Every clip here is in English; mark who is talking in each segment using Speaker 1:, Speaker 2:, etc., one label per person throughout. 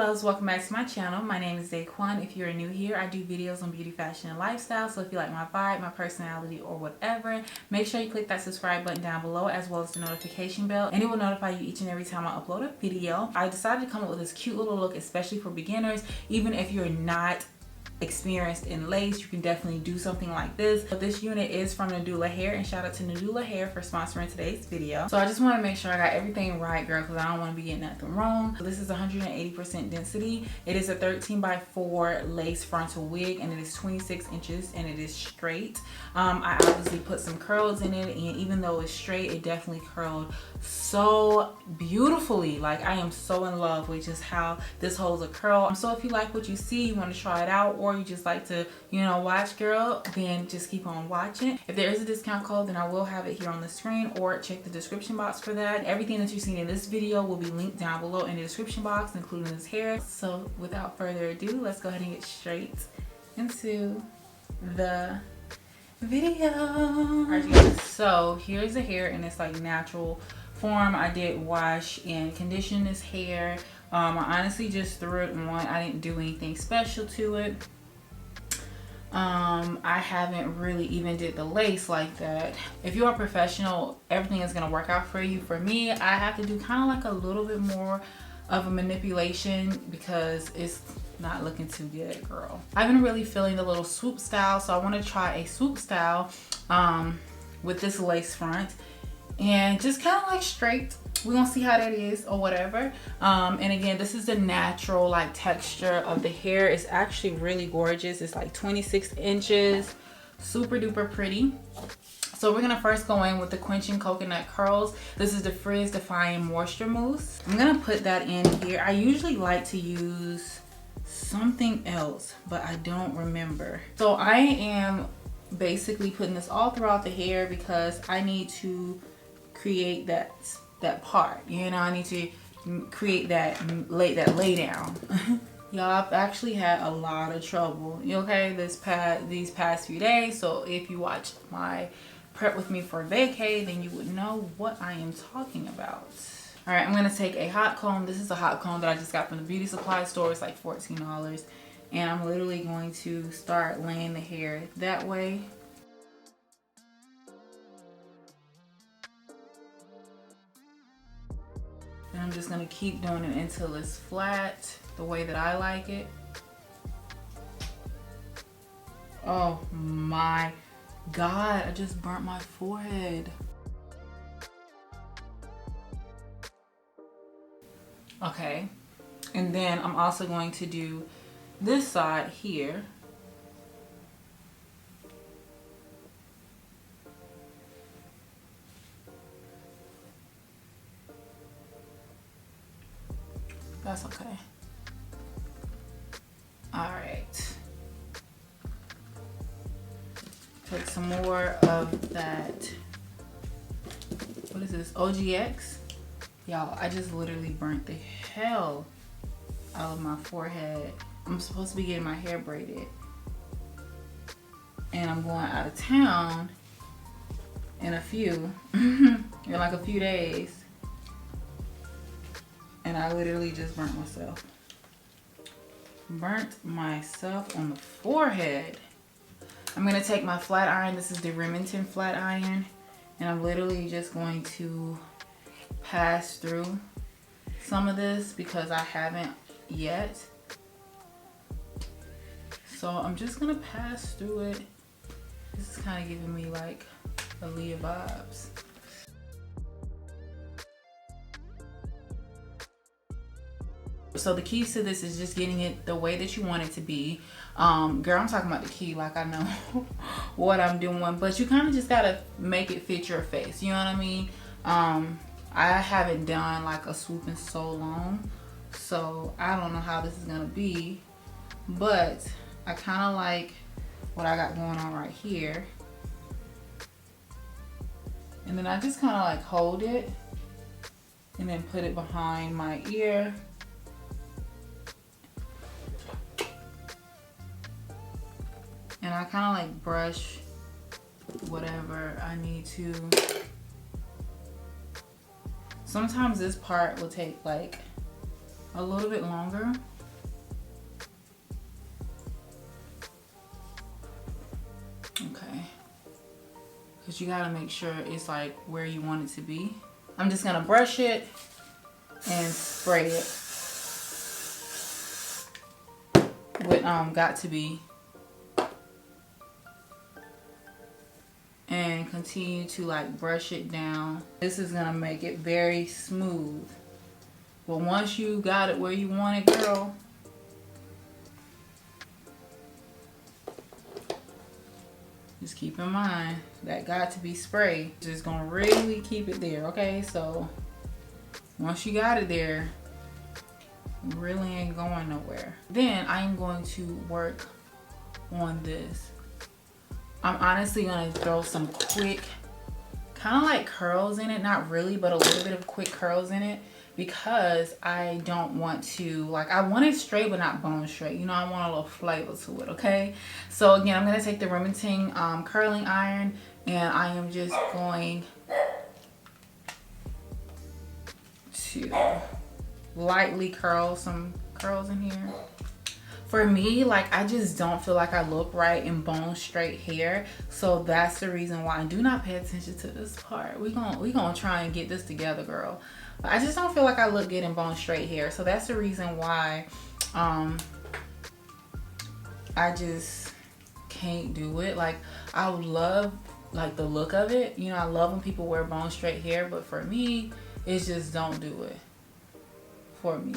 Speaker 1: loves, welcome back to my channel. My name is Daquan. If you're new here, I do videos on beauty, fashion, and lifestyle. So if you like my vibe, my personality, or whatever, make sure you click that subscribe button down below as well as the notification bell, and it will notify you each and every time I upload a video. I decided to come up with this cute little look, especially for beginners. Even if you're not experienced in lace, you can definitely do something like this. But this unit is from Nadula Hair, and shout out to Nadula Hair for sponsoring today's video. So I just want to make sure I got everything right, girl, because I don't want to be getting nothing wrong. So this is 180% density. It is a 13x4 lace frontal wig, and it is 26 inches, and it is straight. I obviously put some curls in it, and even though it's straight, it definitely curled so beautifully. Like, I am so in love with just how this holds a curl. So if you like what you see, you want to try it out, or you just like to, you know, watch, girl, then just keep on watching. If there is a discount code, then I will have it here on the screen, or check the description box for that. Everything that you've seen in this video will be linked down below in the description box, including this hair. So without further ado, let's go ahead and get straight into the video. Alright, guys, so here's the hair in its like natural form. I did wash and condition this hair. I honestly just threw it on. I didn't do anything special to it. I haven't really even did the lace like that. If you are professional, everything is going to work out for you. For me, I have to do kind of like a little bit more of a manipulation because it's not looking too good, girl. I've been really feeling the little swoop style, so I want to try a swoop style with this lace front, and just kind of like straight. We're gonna see how that is or whatever. And again, this is the natural like texture of the hair. It's actually really gorgeous. It's like 26 inches, super duper pretty. So we're gonna first go in with the Quenching Coconut Curls. This is the Frizz Defying Moisture Mousse. I'm gonna put that in here. I usually like to use something else, but I don't remember. So I am basically putting this all throughout the hair because I need to create that part, you know. I need to create that lay down. Y'all, I've actually had a lot of trouble, okay, these past few days. So if you watched my prep with me for vacay, then you would know what I am talking about. All right, I'm gonna take a hot comb. This is a hot comb that I just got from the beauty supply store. It's like $14, and I'm literally going to start laying the hair that way. And I'm just gonna keep doing it until it's flat, the way that I like it. Oh my God, I just burnt my forehead. Okay, and then I'm also going to do this side here. That's okay. All right. Take some more of that. What is this? OGX? Y'all, I just literally burnt the hell out of my forehead. I'm supposed to be getting my hair braided, and I'm going out of town in like a few days. And I literally just burnt myself. Burnt myself on the forehead. I'm gonna take my flat iron. This is the Remington flat iron. And I'm literally just going to pass through some of this because I haven't yet. So I'm just gonna pass through it. This is kind of giving me like Aaliyah vibes. So the keys to this is just getting it the way that you want it to be. Girl, I'm talking about the key like I know what I'm doing, but you kind of just gotta make it fit your face, you know what I mean? I haven't done like a swoop in so long, so I don't know how this is gonna be, but I kind of like what I got going on right here. And then I just kind of like hold it and then put it behind my ear. And I kind of like brush whatever I need to. Sometimes this part will take like a little bit longer Okay. Because you gotta make sure it's like where you want it to be. I'm just gonna brush it and spray it with Got To Be. And continue to like brush it down. This is gonna make it very smooth. But once you got it where you want it, girl, just keep in mind that Got To Be spray. Just gonna really keep it there, okay? So once you got it there, it really ain't going nowhere. Then I am going to work on this. I'm honestly gonna throw some quick, kind of like curls in it. Not really, but a little bit of quick curls in it. Because I don't want to, like, I want it straight but not bone straight. You know, I want a little flavor to it, okay? So again, I'm going to take the Remington curling iron, and I am just going to lightly curl some curls in here. For me, like, I just don't feel like I look right in bone straight hair. So that's the reason why I do not pay attention to this part. We gonna try and get this together, girl. I just don't feel like I look good in bone straight hair. So that's the reason why I just can't do it. Like, I love like the look of it. You know, I love when people wear bone straight hair, but for me, it's just don't do it for me.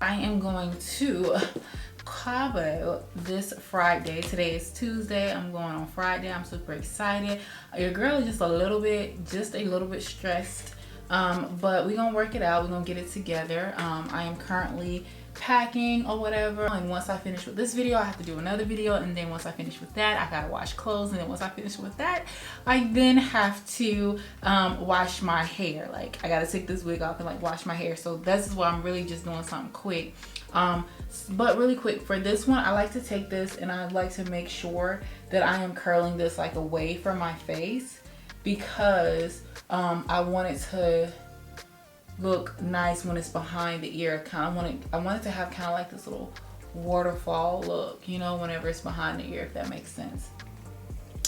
Speaker 1: I am going to Cabo this Friday. Today is Tuesday. I'm going on Friday. I'm super excited. Your girl is just a little bit stressed. But we're gonna work it out. We're gonna get it together. I am currently packing or whatever, and once I finish with this video, I have to do another video, and then once I finish with that, I gotta wash clothes, and then once I finish with that, I then have to wash my hair. Like, I gotta take this wig off and like wash my hair. So this is why I'm really just doing something quick. But really quick for this one, I like to take this and I like to make sure that I am curling this like away from my face, because I want it to look nice when it's behind the ear. I want it to have kind of like this little waterfall look, you know, whenever it's behind the ear, if that makes sense.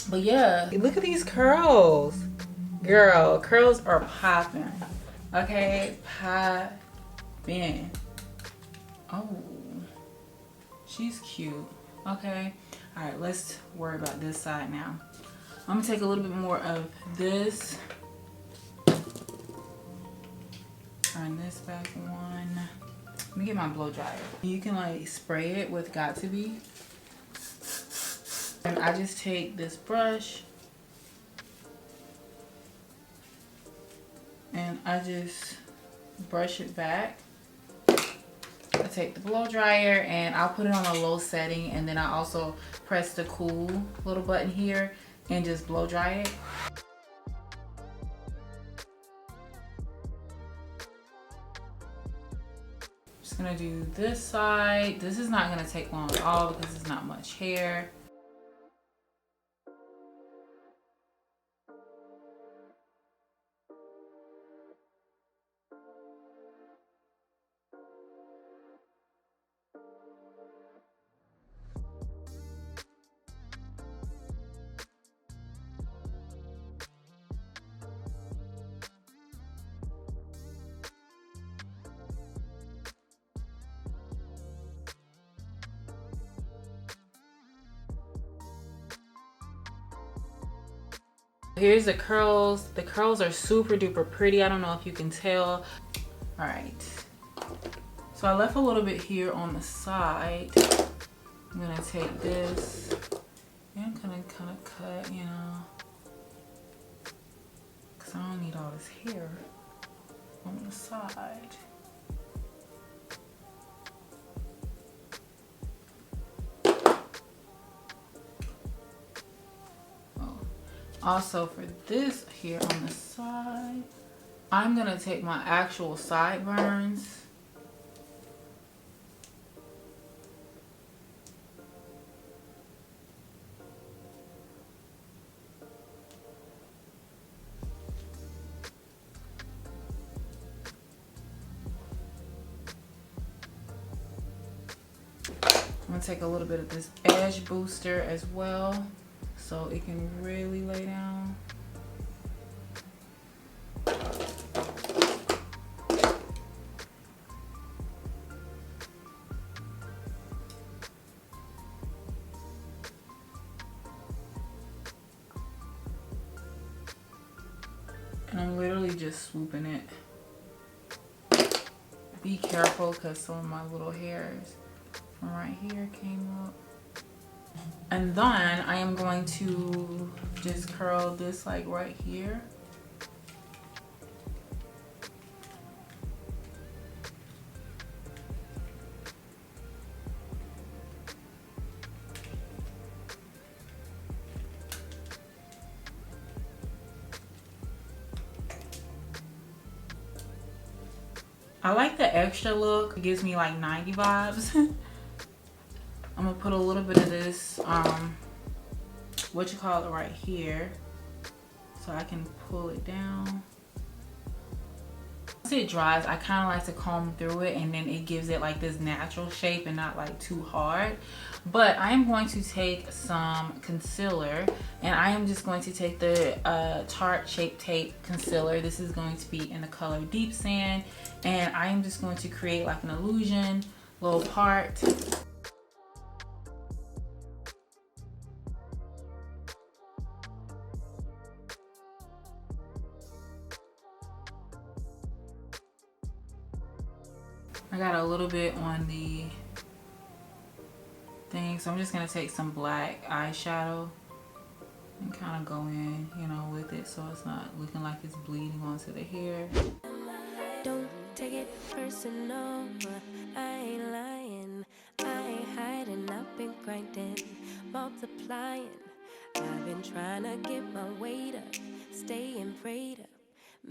Speaker 1: But yeah, look at these curls, girl. Curls are popping. Okay, popping. Oh, she's cute. Okay, all right, let's worry about this side now. I'm gonna take a little bit more of this. Turn this back on. Let me get my blow dryer. You can like spray it with Got To Be. And I just take this brush and I just brush it back. I take the blow dryer and I'll put it on a low setting, and then I also press the cool little button here and just blow dry it. Just gonna do this side. This is not gonna take long at all because it's not much hair. Here's the curls. The curls are super duper pretty. I don't know if you can tell. All right. So I left a little bit here on the side. I'm gonna take this and I'm gonna kind of cut, you know, because I don't need all this hair on the side. Also for this here on the side, I'm gonna take my actual sideburns I'm gonna take a little bit of this edge booster as well so it can really lay down. And I'm literally just swooping it. Be careful because some of my little hairs from right here came up. And then I am going to just curl this like right here. I like the extra look. It gives me like 90 vibes. I'm gonna put a little bit of this, what you call it, right here, so I can pull it down. Once it dries, I kind of like to comb through it, and then it gives it like this natural shape and not like too hard. But I am going to take some concealer, and I am just going to take the Tarte Shape Tape concealer. This is going to be in the color Deep Sand, and I am just going to create like an illusion little part. I got a little bit on the thing, so I'm just gonna take some black eyeshadow and kind of go in, you know, with it so it's not looking like it's bleeding onto the hair.
Speaker 2: Don't take it personal, but I ain't lying, I ain't hiding, I've been grinding, multiplying, I've been trying to get my weight up, staying prayed up,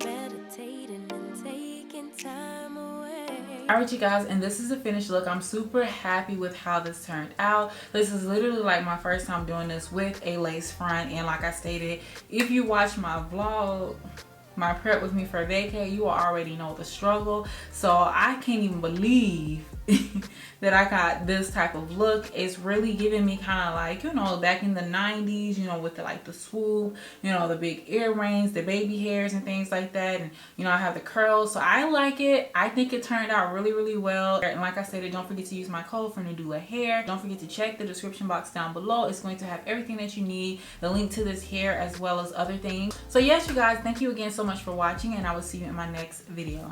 Speaker 2: meditating and taking time away.
Speaker 1: Alright you guys, and this is the finished look. I'm super happy with how this turned out. This is literally like my first time doing this with a lace front, and like I stated, if you watch my vlog, my prep with me for vacay, you will already know the struggle. So I can't even believe that I got this type of look. It's really giving me kind of like, you know, back in the 90s, you know, with the, like the swoop, you know, the big earrings, the baby hairs and things like that. And, you know, I have the curls. So I like it. I think it turned out really, really well. And like I said, don't forget to use my code for Nadula hair. Don't forget to check the description box down below. It's going to have everything that you need, the link to this hair as well as other things. So yes, you guys, thank you again so much for watching, and I will see you in my next video.